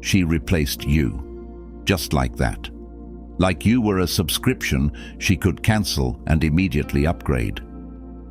She replaced you. Just like that. Like you were a subscription she could cancel and immediately upgrade.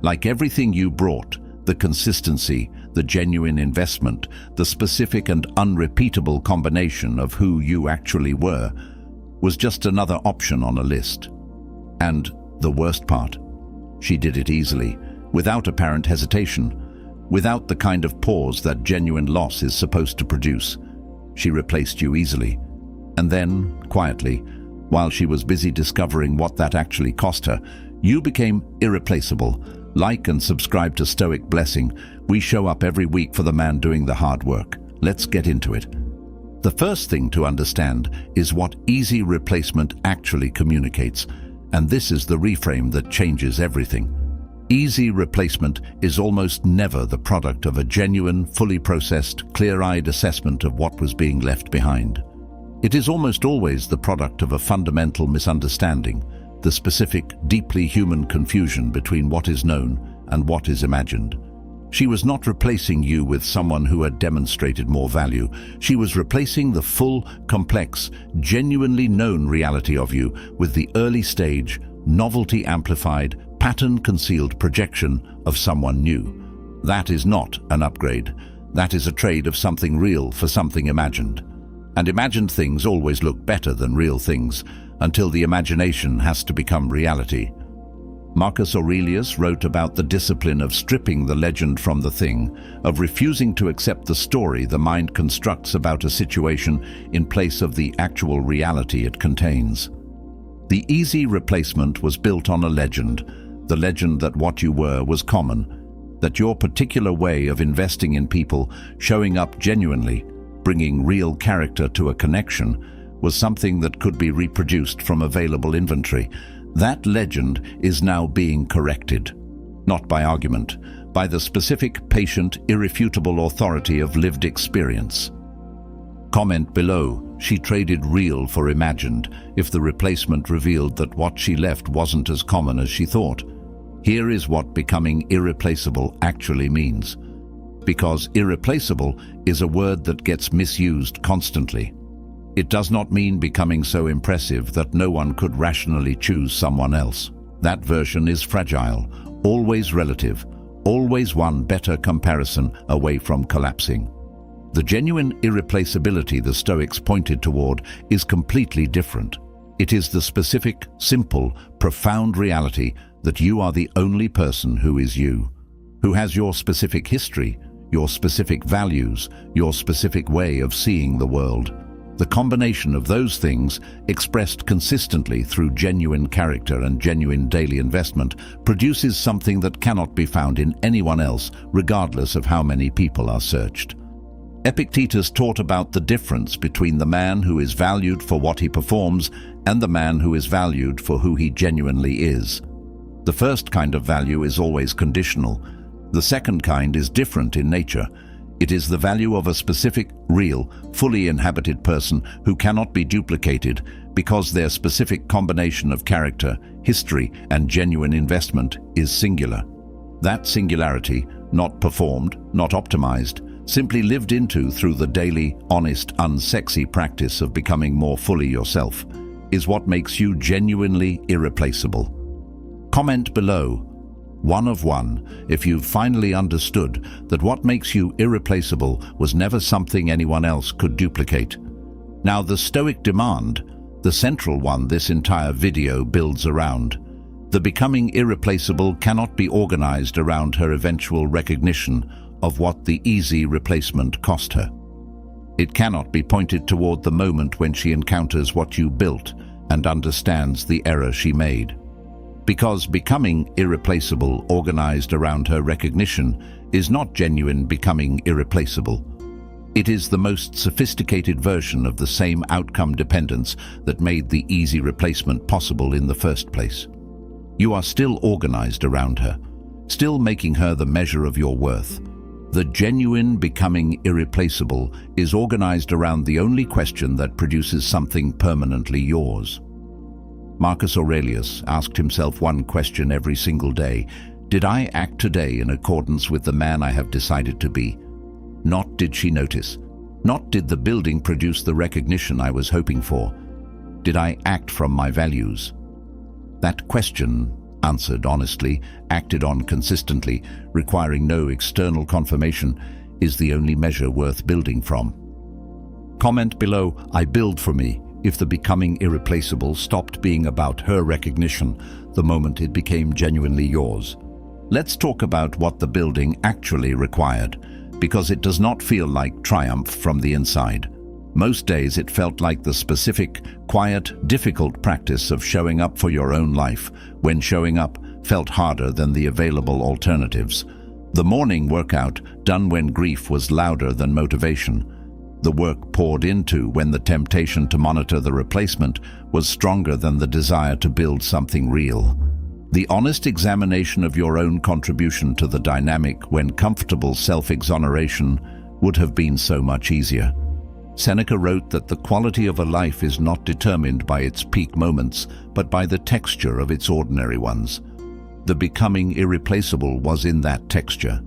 Like everything you brought, the consistency, the genuine investment, the specific and unrepeatable combination of who you actually were, was just another option on a list. And the worst part, she did it easily, without apparent hesitation, without the kind of pause that genuine loss is supposed to produce. She replaced you easily. And then, quietly, while she was busy discovering what that actually cost her, you became irreplaceable. Like and subscribe to Stoic Blessing. We show up every week for the man doing the hard work. Let's get into it. The first thing to understand is what easy replacement actually communicates, and this is the reframe that changes everything. Easy replacement is almost never the product of a genuine, fully processed, clear-eyed assessment of what was being left behind. It is almost always the product of a fundamental misunderstanding, the specific, deeply human confusion between what is known and what is imagined. She was not replacing you with someone who had demonstrated more value. She was replacing the full, complex, genuinely known reality of you with the early stage, novelty-amplified, pattern-concealed projection of someone new. That is not an upgrade. That is a trade of something real for something imagined. And imagined things always look better than real things, until the imagination has to become reality. Marcus Aurelius wrote about the discipline of stripping the legend from the thing, of refusing to accept the story the mind constructs about a situation in place of the actual reality it contains. The easy replacement was built on a legend, the legend that what you were was common, that your particular way of investing in people, showing up genuinely, bringing real character to a connection, was something that could be reproduced from available inventory. That legend is now being corrected, not by argument, by the specific, patient, irrefutable authority of lived experience. Comment below, she traded real for imagined, if the replacement revealed that what she left wasn't as common as she thought. Here is what becoming irreplaceable actually means. Because irreplaceable is a word that gets misused constantly. It does not mean becoming so impressive that no one could rationally choose someone else. That version is fragile, always relative, always one better comparison away from collapsing. The genuine irreplaceability the Stoics pointed toward is completely different. It is the specific, simple, profound reality that you are the only person who is you, who has your specific history, your specific values, your specific way of seeing the world. The combination of those things, expressed consistently through genuine character and genuine daily investment, produces something that cannot be found in anyone else, regardless of how many people are searched. Epictetus taught about the difference between the man who is valued for what he performs and the man who is valued for who he genuinely is. The first kind of value is always conditional. The second kind is different in nature. It is the value of a specific, real, fully inhabited person who cannot be duplicated because their specific combination of character, history, and genuine investment is singular. That singularity, not performed, not optimized, simply lived into through the daily, honest, unsexy practice of becoming more fully yourself, is what makes you genuinely irreplaceable. Comment below, 1 of 1, if you've finally understood that what makes you irreplaceable was never something anyone else could duplicate. Now the Stoic demand, the central one this entire video builds around, the becoming irreplaceable cannot be organized around her eventual recognition of what the easy replacement cost her. It cannot be pointed toward the moment when she encounters what you built and understands the error she made. Because becoming irreplaceable organized around her recognition is not genuine becoming irreplaceable. It is the most sophisticated version of the same outcome dependence that made the easy replacement possible in the first place. You are still organized around her, still making her the measure of your worth. The genuine becoming irreplaceable is organized around the only question that produces something permanently yours. Marcus Aurelius asked himself one question every single day: did I act today in accordance with the man I have decided to be? Not did she notice, Not did the building produce the recognition I was hoping for. Did I act from my values? That question, answered honestly, acted on consistently, requiring no external confirmation, is the only measure worth building from. Comment below, I build for me, if the becoming irreplaceable stopped being about her recognition the moment it became genuinely yours. Let's talk about what the building actually required, because it does not feel like triumph from the inside. Most days it felt like the specific, quiet, difficult practice of showing up for your own life, when showing up felt harder than the available alternatives. The morning workout done when grief was louder than motivation. The work poured into when the temptation to monitor the replacement was stronger than the desire to build something real. The honest examination of your own contribution to the dynamic when comfortable self-exoneration would have been so much easier. Seneca wrote that the quality of a life is not determined by its peak moments, but by the texture of its ordinary ones. The becoming irreplaceable was in that texture,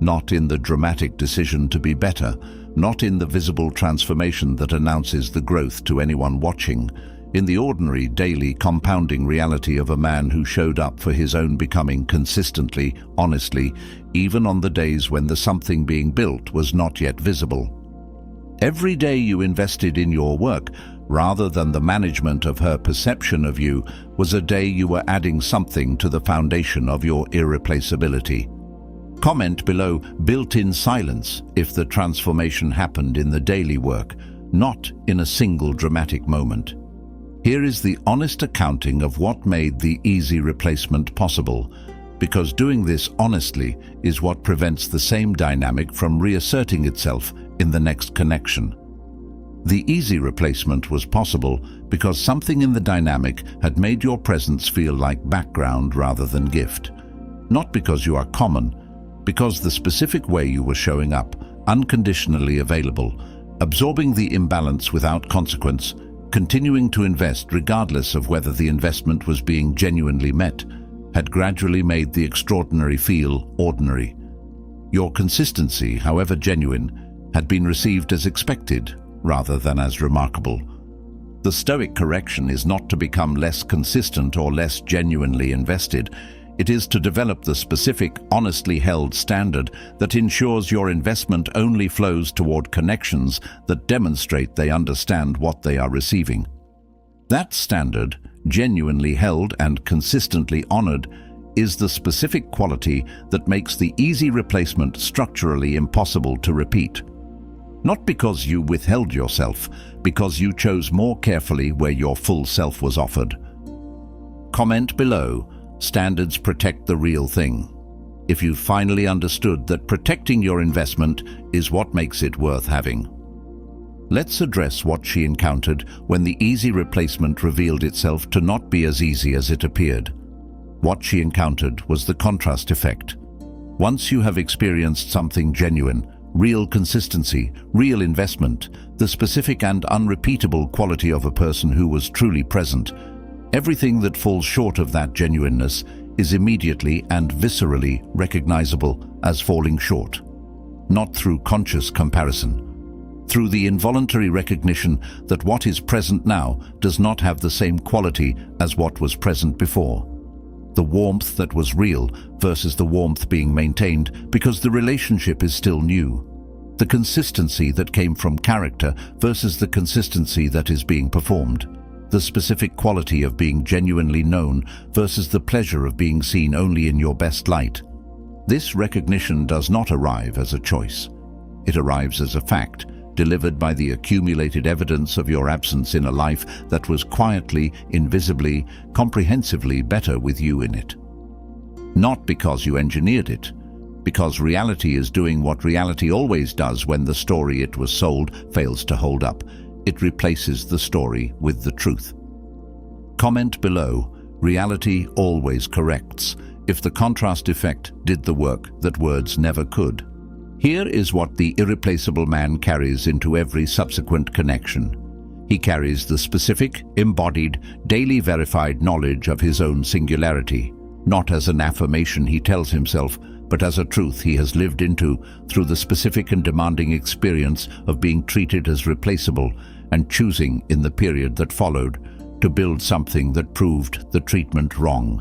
not in the dramatic decision to be better, not in the visible transformation that announces the growth to anyone watching, in the ordinary, daily, compounding reality of a man who showed up for his own becoming consistently, honestly, even on the days when the something being built was not yet visible. Every day you invested in your work, rather than the management of her perception of you, was a day you were adding something to the foundation of your irreplaceability. Comment below, built-in silence, if the transformation happened in the daily work, not in a single dramatic moment. Here is the honest accounting of what made the easy replacement possible, because doing this honestly is what prevents the same dynamic from reasserting itself in the next connection. The easy replacement was possible because something in the dynamic had made your presence feel like background rather than gift. Not because you are common, because the specific way you were showing up, unconditionally available, absorbing the imbalance without consequence, continuing to invest regardless of whether the investment was being genuinely met, had gradually made the extraordinary feel ordinary. Your consistency, however genuine, had been received as expected rather than as remarkable. The Stoic correction is not to become less consistent or less genuinely invested. It is to develop the specific, honestly held standard that ensures your investment only flows toward connections that demonstrate they understand what they are receiving. That standard, genuinely held and consistently honored, is the specific quality that makes the easy replacement structurally impossible to repeat. Not because you withheld yourself, because you chose more carefully where your full self was offered. Comment below, standards protect the real thing. If you finally understood that protecting your investment is what makes it worth having. Let's address what she encountered when the easy replacement revealed itself to not be as easy as it appeared. What she encountered was the contrast effect. Once you have experienced something genuine, real consistency, real investment, the specific and unrepeatable quality of a person who was truly present, everything that falls short of that genuineness is immediately and viscerally recognizable as falling short. Not through conscious comparison, through the involuntary recognition that what is present now does not have the same quality as what was present before. The warmth that was real versus the warmth being maintained because the relationship is still new. The consistency that came from character versus the consistency that is being performed. The specific quality of being genuinely known versus the pleasure of being seen only in your best light. This recognition does not arrive as a choice. It arrives as a fact, delivered by the accumulated evidence of your absence in a life that was quietly, invisibly, comprehensively better with you in it. Not because you engineered it, because reality is doing what reality always does when the story it was sold fails to hold up. It replaces the story with the truth. Comment below, reality always corrects, if the contrast effect did the work that words never could. Here is what the irreplaceable man carries into every subsequent connection. He carries the specific, embodied, daily verified knowledge of his own singularity, not as an affirmation he tells himself, but as a truth he has lived into through the specific and demanding experience of being treated as replaceable and choosing, in the period that followed, to build something that proved the treatment wrong.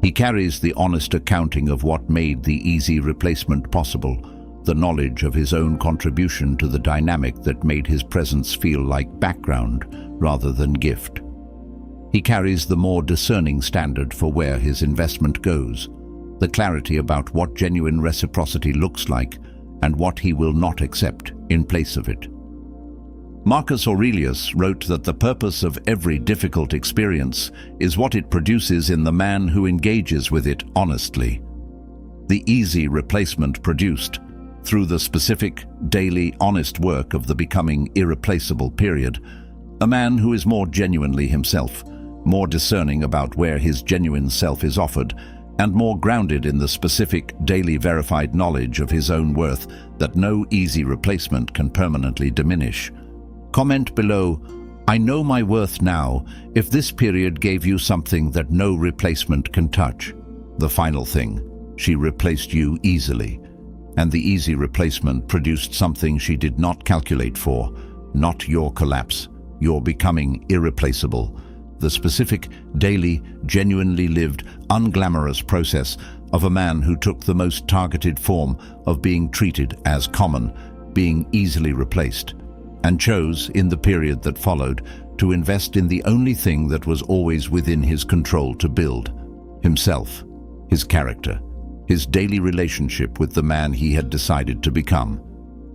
He carries the honest accounting of what made the easy replacement possible, the knowledge of his own contribution to the dynamic that made his presence feel like background rather than gift. He carries the more discerning standard for where his investment goes, the clarity about what genuine reciprocity looks like and what he will not accept in place of it. Marcus Aurelius wrote that the purpose of every difficult experience is what it produces in the man who engages with it honestly. The easy replacement produced, through the specific, daily, honest work of the becoming irreplaceable period, a man who is more genuinely himself, more discerning about where his genuine self is offered, and more grounded in the specific, daily verified knowledge of his own worth that no easy replacement can permanently diminish. Comment below, "I know my worth now," if this period gave you something that no replacement can touch. The final thing, she replaced you easily. And the easy replacement produced something she did not calculate for, not your collapse, your becoming irreplaceable. The specific, daily, genuinely lived, unglamorous process of a man who took the most targeted form of being treated as common, being easily replaced, and chose, in the period that followed, to invest in the only thing that was always within his control to build: himself, his character, his daily relationship with the man he had decided to become.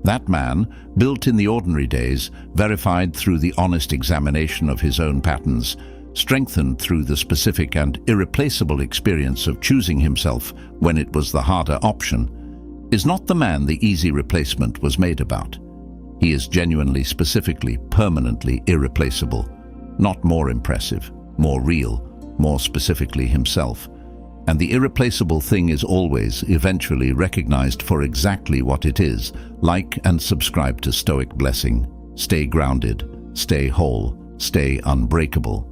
That man, built in the ordinary days, verified through the honest examination of his own patterns, strengthened through the specific and irreplaceable experience of choosing himself when it was the harder option, is not the man the easy replacement was made about. He is genuinely, specifically, permanently irreplaceable, not more impressive, more real, more specifically himself. And the irreplaceable thing is always, eventually recognized for exactly what it is. Like and subscribe to Stoic Blessing. Stay grounded, stay whole, stay unbreakable.